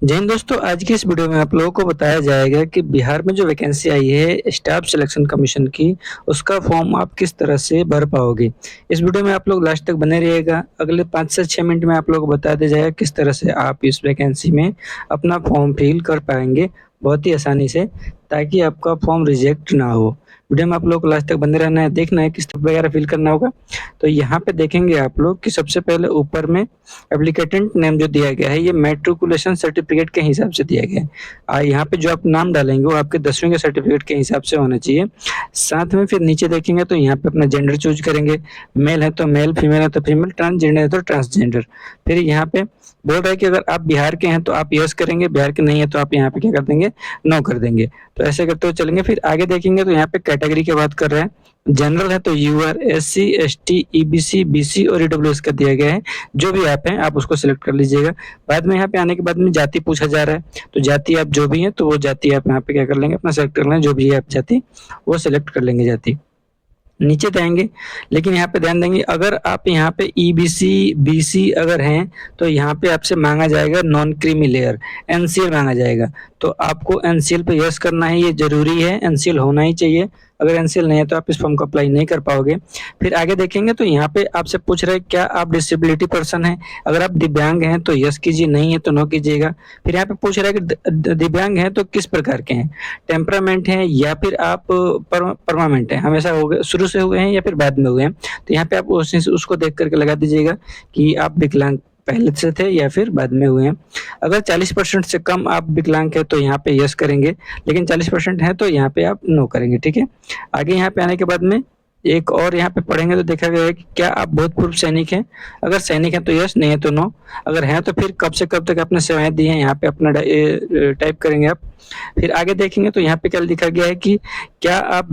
जय हिंद दोस्तों, आज की इस वीडियो में आप लोगों को बताया जाएगा कि बिहार में जो वैकेंसी आई है स्टाफ सिलेक्शन कमीशन की, उसका फॉर्म आप किस तरह से भर पाओगे। इस वीडियो में आप लोग लास्ट तक बने रहिएगा। अगले 5 से 6 मिनट में आप लोगों को बता दिया जाएगा किस तरह से आप इस वैकेंसी में अपना फॉर्म फिल कर पाएंगे बहुत ही आसानी से, ताकि आपका फॉर्म रिजेक्ट ना हो। वीडियो में आप लोग को लास्ट तक बने रहना है, देखना है किस तरह वगैरह फिल करना होगा। तो यहाँ पे देखेंगे आप लोग कि सबसे पहले ऊपर में एप्लीकेटेंट नेम जो दिया गया है, ये मैट्रिकुलेशन सर्टिफिकेट के हिसाब से दिया गया है। यहाँ पे जो आप नाम डालेंगे वो आपके 10वीं के सर्टिफिकेट के हिसाब से होना चाहिए। साथ में फिर नीचे देखेंगे तो यहाँ पे अपना जेंडर चूज करेंगे। मेल है तो मेल, फीमेल है तो फीमेल, ट्रांसजेंडर है तो ट्रांसजेंडर। फिर यहाँ पे बोल रहा है कि अगर आप बिहार के हैं तो आप यस करेंगे, बिहार के नहीं है तो आप यहाँ पे क्या कर देंगे, नो कर देंगे। तो ऐसे करते हुए चलेंगे। फिर आगे देखेंगे तो यहाँ पे कैटेगरी की बात कर रहे हैं। जनरल है तो UR, SC, ST, EBC, BC और ईडब्ल्यूएस का दिया गया है। जो भी आप हैं आप उसको सिलेक्ट कर लीजिएगा। बाद में यहाँ पे आने के बाद में जाति पूछा जा रहा है, तो जाति आप जो भी हैं तो वो जाति आप यहाँ पे क्या कर लेंगे, अपना सेलेक्ट कर लेंगे। जो भी है आप जाति वो सिलेक्ट कर लेंगे जाति। नीचे जाएंगे, लेकिन यहाँ पे ध्यान देंगे, अगर आप यहाँ पे ईबीसी बीसी अगर हैं तो यहाँ पे आपसे मांगा जाएगा नॉन क्रीमी लेयर, एनसीएल मांगा जाएगा। तो आपको एनसीएल पे यस करना है, ये जरूरी है, एनसीएल होना ही चाहिए। अगर एनसीएल नहीं है तो आप इस फॉर्म को अप्लाई नहीं कर पाओगे। फिर आगे देखेंगे तो यहाँ पे आपसे पूछ रहे हैं क्या आप डिसेबिलिटी पर्सन हैं। अगर आप दिव्यांग हैं तो यस कीजिए, नहीं है तो नो कीजिएगा। फिर यहाँ पे पूछ रहा है कि दिव्यांग हैं तो किस प्रकार के हैं, टेम्परामेंट हैं या फिर आप परमानेंट हैं, हमेशा हो गए, शुरू से हुए हैं या फिर बाद में हुए हैं। तो यहाँ पे आप उसको देख करके लगा दीजिएगा कि आप विकलांग पहले से थे या फिर बाद में हुए हैं। अगर 40% से कम आप विकलांग है तो यहाँ पे यस करेंगे, लेकिन 40% है तो यहाँ पे आप नो करेंगे। ठीक है। आगे यहाँ पे आने के बाद में एक और यहाँ पे पढ़ेंगे तो देखा गया है कि क्या आप भूतपूर्व सैनिक हैं। अगर सैनिक हैं तो यस, नहीं है तो नो। अगर हैं तो फिर कब से कब तक आपने सेवाएं दी हैं, यहाँ पे अपना टाइप करेंगे आप। फिर आगे देखेंगे तो यहाँ पे क्या लिखा गया है कि क्या आप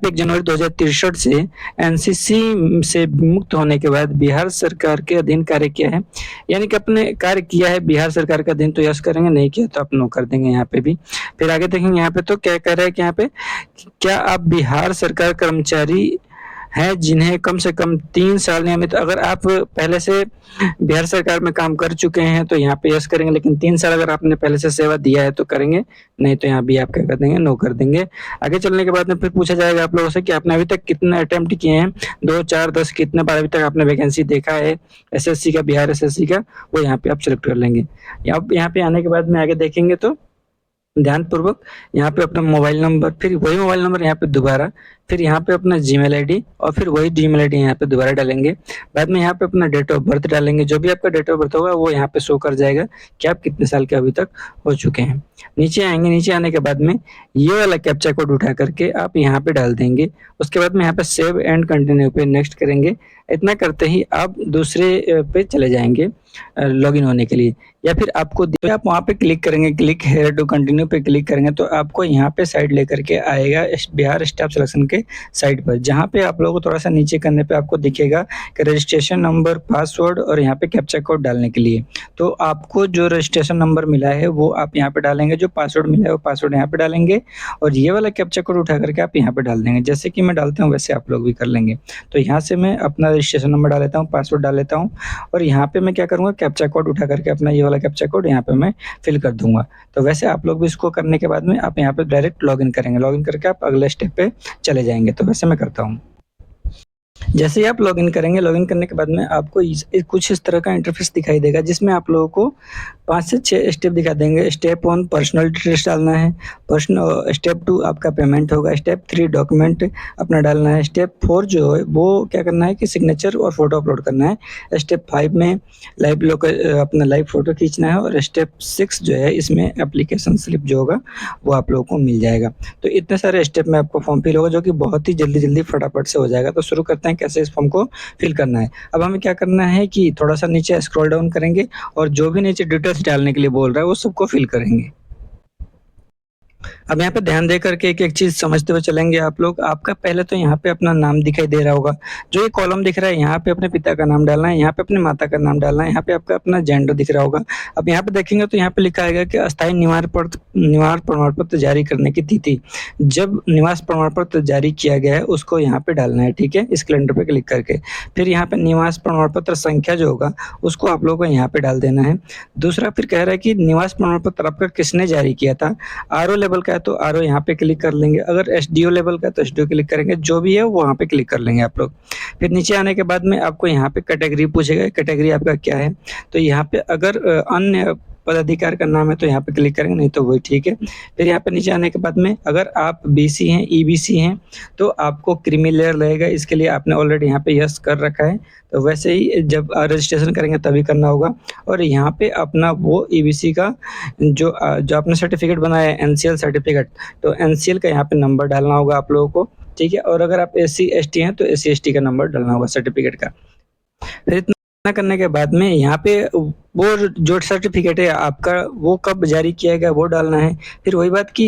1 जनवरी 2063 से एनसीसी से मुक्त होने के बाद बिहार सरकार के अधीन कार्य किया है, यानी कि अपने कार्य किया है बिहार सरकार का अधीन, तो यस करेंगे, नहीं किया तो आप नो कर देंगे यहाँ पे भी। फिर आगे देखेंगे यहाँ पे तो क्या कह रहा है कि यहाँ पे क्या आप बिहार सरकार कर्मचारी हैं जिन्हें कम से कम 3 साल नियमित, अगर आप पहले से बिहार सरकार में काम कर चुके हैं तो यहाँ पे यस करेंगे, लेकिन 3 साल अगर आपने पहले से सेवा दिया है तो करेंगे, नहीं तो यहाँ भी आप क्या कर देंगे, नो कर देंगे। आगे चलने के बाद में फिर पूछा जाएगा आप लोगों से कि आपने अभी तक कितने अटेम्प्ट किए हैं, 2, 4, 10 कितने बार अभी तक आपने वैकेंसी देखा है एसएससी का, बिहार एसएससी का, वो यहाँ पे आप सिलेक्ट कर लेंगे। यहाँ पे आने के बाद में आगे देखेंगे तो ध्यानपूर्वक यहाँ पे अपना मोबाइल नंबर, फिर वही मोबाइल नंबर यहाँ पे दोबारा, फिर यहाँ पे अपना जीमेल आईडी और फिर वही जीमेल आईडी यहाँ पे दोबारा डालेंगे। बाद में यहाँ पे अपना डेट ऑफ बर्थ डालेंगे। जो भी आपका डेट ऑफ बर्थ होगा वो यहाँ पे शो कर जाएगा कि आप कितने साल के अभी तक हो चुके हैं। नीचे आएंगे, नीचे आने के बाद में ये वाला कैप्चा कोड उठा करके आप यहाँ पे डाल देंगे। उसके बाद में यहाँ पे सेव एंड कंटिन्यू पे नेक्स्ट करेंगे। इतना करते ही आप दूसरे पे चले जाएंगे लॉगिन होने के लिए, या फिर आपको आप वहाँ पे क्लिक करेंगे, क्लिक हेयर टू कंटिन्यू पे क्लिक करेंगे तो आपको यहाँ पे साइड लेकर के आएगा बिहार स्टाफ सिलेक्शन के साइड पर, जहाँ पे आप लोगों को थोड़ा सा नीचे करने पे आपको दिखेगा कि रजिस्ट्रेशन नंबर, पासवर्ड और यहाँ पे कैप्चा कोड डालने के लिए। तो आपको जो रजिस्ट्रेशन नंबर मिला है वो आप यहाँ पे डालेंगे, जो पासवर्ड मिला है वो पासवर्ड यहाँ पे डालेंगे और ये वाला कैप्चा कोड उठा करके आप यहाँ पे डाल देंगे। जैसे कि मैं डालता हूँ वैसे आप लोग भी कर लेंगे। तो यहाँ से मैं अपना रजिस्ट्रेशन नंबर डाल लेता हूँ, पासवर्ड डाल लेता हूँ और यहाँ पे मैं क्या करूँगा, कैप्चा कोड उठा करके अपना ये वाला कैप्चा कोड यहाँ पे मैं फिल कर दूंगा। तो वैसे आप लोग भी इसको करने के बाद में आप यहाँ पे डायरेक्ट लॉगिन करेंगे, लॉगिन करके आप अगले स्टेप पे चले जाएंगे। तो वैसे मैं करता हूँ। जैसे ही आप लॉगिन करेंगे, लॉगिन करने के बाद में आपको कुछ इस तरह का इंटरफेस दिखाई देगा, जिसमें आप लोगों को 5 से 6 स्टेप दिखा देंगे। स्टेप 1 पर्सनल डिटेल्स डालना है, स्टेप 2 आपका पेमेंट होगा, स्टेप 3 डॉक्यूमेंट अपना डालना है, स्टेप 4 जो है वो क्या करना है कि सिग्नेचर और फोटो अपलोड करना है, स्टेप 5 में अपना लाइव फोटो खींचना है और स्टेप 6 जो है इसमें एप्लीकेशन स्लिप जो होगा वो आप लोगों को मिल जाएगा। तो इतने सारे स्टेप में आपको फॉर्म फिल होगा, जो कि बहुत ही जल्दी फटाफट से हो जाएगा। तो शुरू करते हैं कैसे इस फॉर्म को फिल करना है। अब हमें क्या करना है कि थोड़ा सा नीचे स्क्रॉल डाउन करेंगे और जो भी नीचे डिटेल्स डालने के लिए बोल रहा है वो सबको फिल करेंगे। अब यहाँ पे ध्यान दे करके एक-एक चीज़ समझते हुए चलेंगे आप लोग। आपका पहले तो यहाँ पे अपना नाम दिखाई दे रहा होगा। जो ये कॉलम दिख रहा है यहाँ पे अपने पिता का नाम डालना है, यहाँ पे अपनी माता का नाम डालना है, यहाँ पे आपका अपना जेंडर दिख रहा होगा। अब यहाँ पे देखेंगे तो यहाँ पे लिखा आएगा कि अस्थायी निवास प्रमाण पत्र जारी करने की तिथि। जब निवास प्रमाण पत्र जारी किया गया है उसको यहाँ पे डालना है, ठीक है? इस कैलेंडर पे क्लिक करके। फिर यहाँ पे निवास प्रमाण पत्र संख्या जो होगा उसको आप लोगों को यहाँ पे डाल देना है। दूसरा फिर कह रहा है कि निवास प्रमाण पत्र आपका किसने जारी किया था? आरओ लेवल का है तो आरओ यहाँ पे क्लिक कर लेंगे, अगर एसडीओ लेवल का है तो एसडीओ क्लिक करेंगे, जो भी है वो वहाँ पे क्लिक कर लेंगे आप लोग। फिर नीचे आने के बाद में आपको यहाँ पे कैटेगरी पूछेगा, कैटेगरी आपका क्या है? तो यहाँ पे अगर अन्य पदाधिकारी का नाम है तो यहाँ पे क्लिक करेंगे, नहीं तो वही ठीक है। फिर यहाँ पे नीचे आने के बाद में अगर आप बीसी हैं, ईबीसी हैं, तो आपको क्रीमी लेयर लगेगा, इसके लिए आपने ऑलरेडी यहाँ पे यस कर रखा है। तो वैसे ही जब रजिस्ट्रेशन करेंगे तभी करना होगा और यहाँ पे अपना वो ईबीसी का जो आपने सर्टिफ़िकेट बनाया है एनसीएल सर्टिफ़िकेट, तो एनसीएल का यहाँ पे नंबर डालना होगा आप लोगों को, ठीक है? और अगर आप एससी-एसटी हैं, तो एससी-एसटी का नंबर डालना होगा सर्टिफ़िकेट का। फिर इतना करने के बाद में यहाँ पे वो जो सर्टिफ़िकेट है आपका, वो कब जारी किया गया वो डालना है। फिर वही बात कि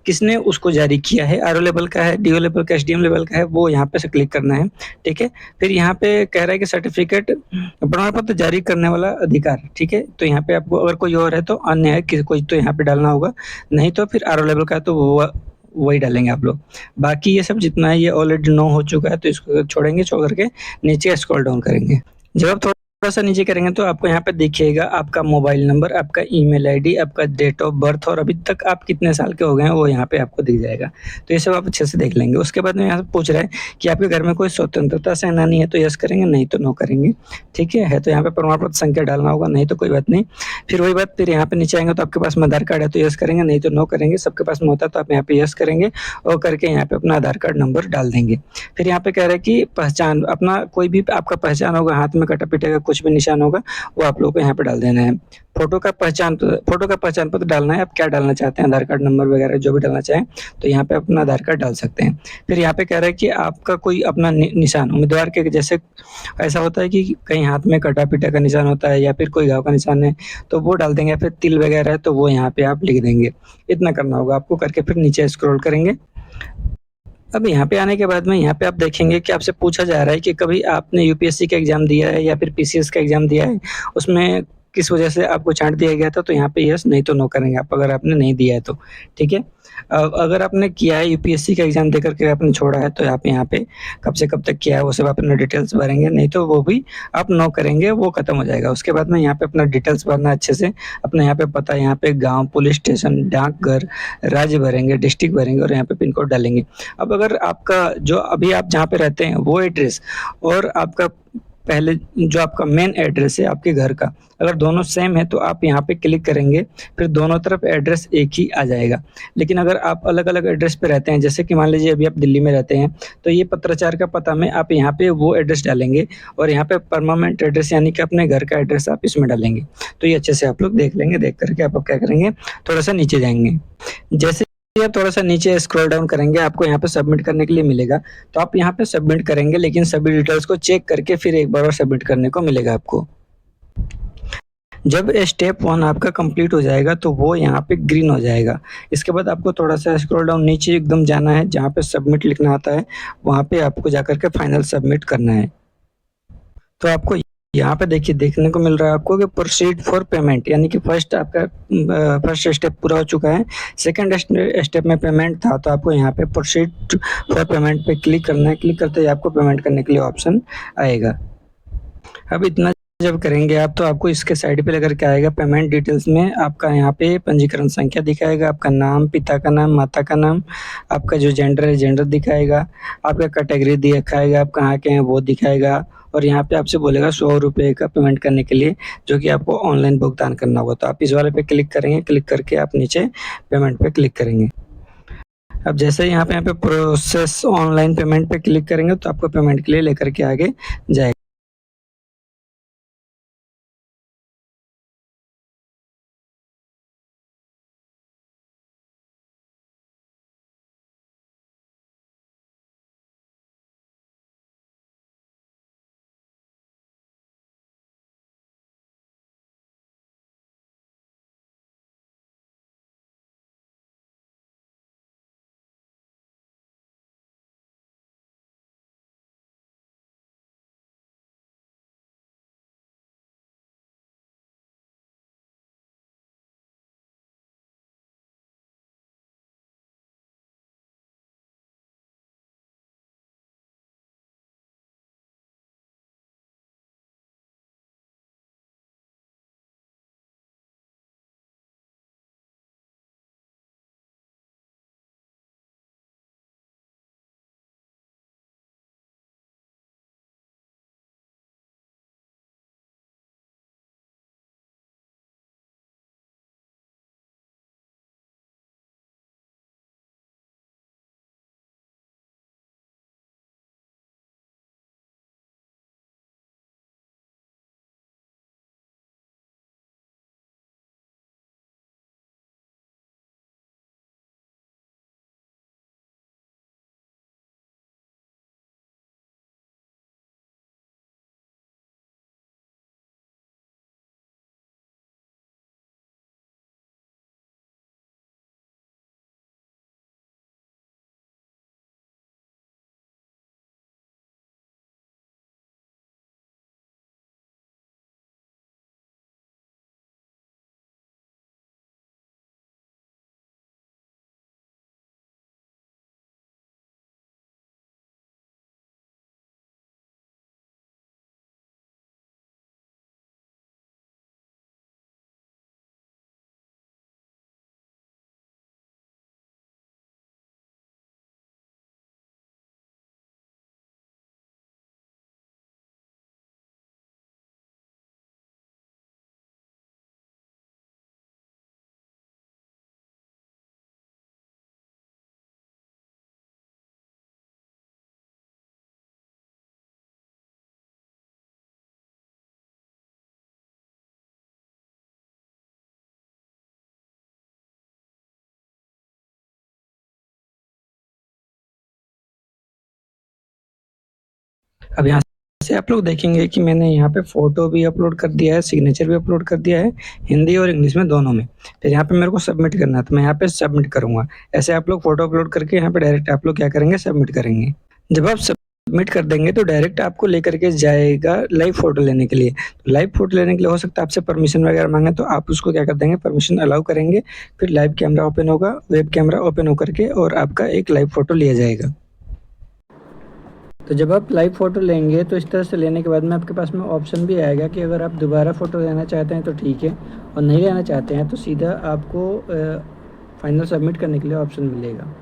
किसने उसको जारी किया है, आरओ लेवल का है, डीओ लेवल का, एसडीएम लेवल का है, वो यहाँ पे से क्लिक करना है, ठीक है? फिर यहाँ पे कह रहा है कि सर्टिफ़िकेट प्रमाण पत्र जारी करने वाला अधिकार, ठीक है? तो यहाँ पे आपको अगर कोई और है तो अन्य है कि कोई तो यहाँ पे डालना होगा, नहीं तो फिर आरओ लेवल का है तो वो वही डालेंगे आप लोग। बाकी ये सब जितना है ये ऑलरेडी नो हो चुका है तो इसको छोड़ेंगे, छोड़ कर के नीचे स्क्रॉल डाउन करेंगे। जब आप थोड़ा-सा नीचे करेंगे तो आपको यहाँ पे दिखेगा आपका मोबाइल नंबर, आपका ईमेल आईडी, आपका डेट ऑफ बर्थ और अभी तक आप कितने साल के हो गए हैं वो यहाँ पे आपको दिख जाएगा। तो ये सब आप अच्छे से देख लेंगे। उसके बाद में यहाँ से पूछ रहा है कि आपके घर में कोई स्वतंत्रता सेनानी है तो यस करेंगे, नहीं तो नो करेंगे। ठीक है? तो यहाँ पे प्रमाण पत्र संख्या डालना होगा, नहीं तो कोई बात नहीं। फिर वही बात फिर यहाँ पे नीचे आएँगे तो आपके पास में आधार कार्ड है तो यस करेंगे, नहीं तो नो करेंगे। सबके पास में होता है तो आप यहाँ पे यस करेंगे और करके यहाँ पे अपना आधार कार्ड नंबर डाल देंगे। फिर यहाँ पे कह रहा है कि पहचान अपना कोई भी आपका पहचान होगा, हाथ में कटा-पिटा का कुछ भी निशान होगा, वो आप लोगों को यहाँ पे डाल देना है। फ़ोटो का पहचान पत्र डालना है, आप क्या डालना चाहते हैं, आधार कार्ड नंबर वगैरह जो भी डालना चाहें, तो यहाँ पे अपना आधार कार्ड डाल सकते हैं। फिर यहाँ पे कह रहा है कि आपका कोई अपना निशान उम्मीदवार के जैसे ऐसा होता है कि कहीं हाथ में कटा-पिटा का निशान होता है या फिर कोई घाव का निशान है, तो वो डाल देंगे या फिर तिल वगैरह है, तो वो यहाँ पे आप लिख देंगे। इतना करना होगा आपको करके फिर नीचे स्क्रॉल करेंगे। अब यहाँ पे आने के बाद में यहाँ पे आप देखेंगे कि आपसे पूछा जा रहा है कि कभी आपने यूपीएससी का एग्ज़ाम दिया है या फिर पीसीएस का एग्ज़ाम दिया है, उसमें किस वजह से आपको छाँट दिया गया था? तो यहाँ पे येस नहीं तो नो करेंगे आप अगर आपने नहीं दिया है तो, ठीक है? अगर आपने किया है यूपीएससी का एग्ज़ाम दे कर के आपने छोड़ा है तो आप यहाँ पे कब से कब तक किया है वो सब अपना डिटेल्स भरेंगे, नहीं तो वो भी आप नो करेंगे, वो खत्म हो जाएगा। उसके बाद में यहाँ पे अपना डिटेल्स भरना है अच्छे से, अपना यहाँ पे पता, यहाँ पे गाँव, पुलिस स्टेशन, डाकघर, राज्य भरेंगे, डिस्ट्रिक्ट भरेंगे और यहाँ पे पिन कोड डालेंगे। अब अगर आपका जो अभी आप जहाँ पे रहते हैं वो एड्रेस और आपका पहले जो आपका मेन एड्रेस है आपके घर का, अगर दोनों सेम है तो आप यहाँ पे क्लिक करेंगे, फिर दोनों तरफ एड्रेस एक ही आ जाएगा। लेकिन अगर आप अलग-अलग एड्रेस पे रहते हैं, जैसे कि मान लीजिए अभी आप दिल्ली में रहते हैं, तो ये पत्राचार का पता में आप यहाँ पे वो एड्रेस डालेंगे और यहाँ पे परमानेंट एड्रेस यानी कि अपने घर का एड्रेस आप इसमें डालेंगे। तो ये अच्छे से आप लोग देख लेंगे, देख कर के आप क्या करेंगे, थोड़ा-सा नीचे जाएँगे। जैसे ही आप थोड़ा-सा नीचे स्क्रॉल डाउन करेंगे, आपको यहाँ पे सबमिट करने के लिए मिलेगा। तो आप यहाँ पे सबमिट करेंगे, लेकिन सभी डिटेल्स को चेक करके फिर एक बार और सबमिट करने को मिलेगा आपको। जब स्टेप 1 आपका कंप्लीट हो जाएगा, तो वो यहाँ पे ग्रीन हो जाएगा। इसके बाद आपको थोड़ा-सा स्क्रॉल डाउन नीचे एकदम जाना है, जहाँ पे सबमिट लिखना आता है, वहाँ पे आपको जाकर के फाइनल सबमिट करना है। तो आपको यहाँ पे देखिए देखने को मिल रहा है आपको कि प्रोसीड फॉर पेमेंट यानी कि फर्स्ट स्टेप पूरा हो चुका है। सेकंड स्टेप में पेमेंट था तो आपको यहाँ पे प्रोसीड फॉर पेमेंट पे क्लिक करना है। क्लिक करते ही आपको पेमेंट करने के लिए ऑप्शन आएगा। अब इतना जब करेंगे आप तो आपको इसके साइड पे लेकर के आएगा पेमेंट डिटेल्स में आपका यहाँ पे पंजीकरण संख्या दिखाएगा, आपका नाम, पिता का नाम, माता का नाम, आपका जो जेंडर है जेंडर दिखाएगा, आपका कैटेगरी दिखाएगा, आप कहाँ के हैं वो दिखाएगा और यहाँ पे आपसे बोलेगा ₹100 का पेमेंट करने के लिए जो कि आपको ऑनलाइन भुगतान करना होगा। तो आप इस वाले पे क्लिक करेंगे, क्लिक करके आप नीचे पेमेंट पे क्लिक करेंगे। अब जैसे ही यहाँ पे प्रोसेस ऑनलाइन पेमेंट पे क्लिक करेंगे तो आपको पेमेंट के लिए लेकर के आगे जाएगा। अब यहाँ से आप लोग देखेंगे कि मैंने यहाँ पे फ़ोटो भी अपलोड कर दिया है, सिग्नेचर भी अपलोड कर दिया है, हिंदी और इंग्लिश में दोनों में। फिर यहाँ पे मेरे को सबमिट करना है, तो मैं यहाँ पे सबमिट करूँगा। ऐसे आप लोग फ़ोटो अपलोड करके यहाँ पे डायरेक्ट आप लोग क्या करेंगे, सबमिट करेंगे। जब आप सबमिट कर देंगे तो डायरेक्ट आपको लेकर के जाएगा लाइव फ़ोटो लेने के लिए। तो लाइव फ़ोटो लेने के लिए हो सकता है आपसे परमिशन वगैरह माँगे, तो आप उसको क्या कर देंगे, परमिशन अलाउ करेंगे। फिर लाइव कैमरा ओपन होगा, वेब कैमरा ओपन होकर के और आपका एक लाइव फ़ोटो लिया जाएगा। तो जब आप लाइव फ़ोटो लेंगे तो इस तरह से लेने के बाद में आपके पास में ऑप्शन भी आएगा कि अगर आप दोबारा फ़ोटो लेना चाहते हैं तो ठीक है, और नहीं लेना चाहते हैं तो सीधा आपको फाइनल सबमिट करने के लिए ऑप्शन मिलेगा।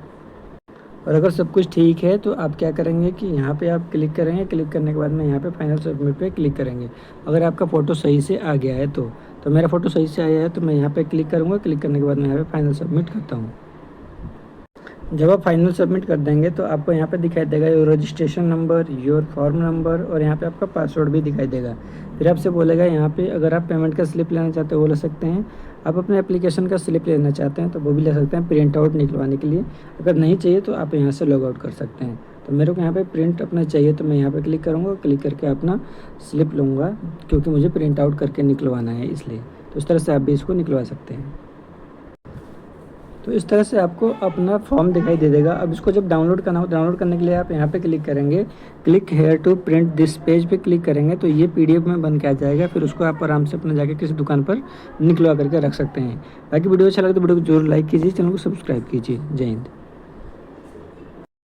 और अगर सब कुछ ठीक है तो आप क्या करेंगे कि यहाँ पे आप क्लिक करेंगे, क्लिक करने के बाद में यहाँ पे फाइनल सबमिट पे क्लिक करेंगे। अगर आपका फ़ोटो सही से आ गया है तो मेरा फ़ोटो सही से आया है तो मैं यहाँ पे क्लिक करूँगा, क्लिक करने के बाद मैं यहाँ पे फाइनल सबमिट करता हूँ। जब आप फाइनल सबमिट कर देंगे तो आपको यहाँ पे दिखाई देगा your registration number, your form number और यहाँ पे आपका पासवर्ड भी दिखाई देगा। फिर आपसे बोलेगा यहाँ पे अगर आप पेमेंट का स्लिप लेना चाहते हो वो ले सकते हैं। आप अपने एप्लीकेशन का स्लिप लेना चाहते हैं तो वो भी ले सकते हैं प्रिंट आउट निकलवाने के लिए। अगर नहीं चाहिए तो आप यहाँ से लॉग आउट कर सकते हैं। तो मेरे को यहाँ पे प्रिंट अपना चाहिए तो मैं यहाँ पे क्लिक करूँगा, क्लिक करके अपना स्लिप लूँगा क्योंकि मुझे प्रिंट आउट करके निकलवाना है इसलिए। तो इस तरह से आप भी इसको निकलवा सकते हैं। तो इस तरह से आपको अपना फॉर्म दिखाई दे देगा। अब इसको जब डाउनलोड करना हो, डाउनलोड करने के लिए आप यहाँ पे क्लिक करेंगे, click here to print this page पे क्लिक करेंगे तो ये पीडीएफ में बन के आ जाएगा। फिर उसको आप आराम से अपना जाके किसी दुकान पर निकलवा करके रख सकते हैं। बाकी वीडियो अच्छा लगे तो वीडियो को जरूर लाइक कीजिए, चैनल को सब्सक्राइब कीजिए। जय हिंद।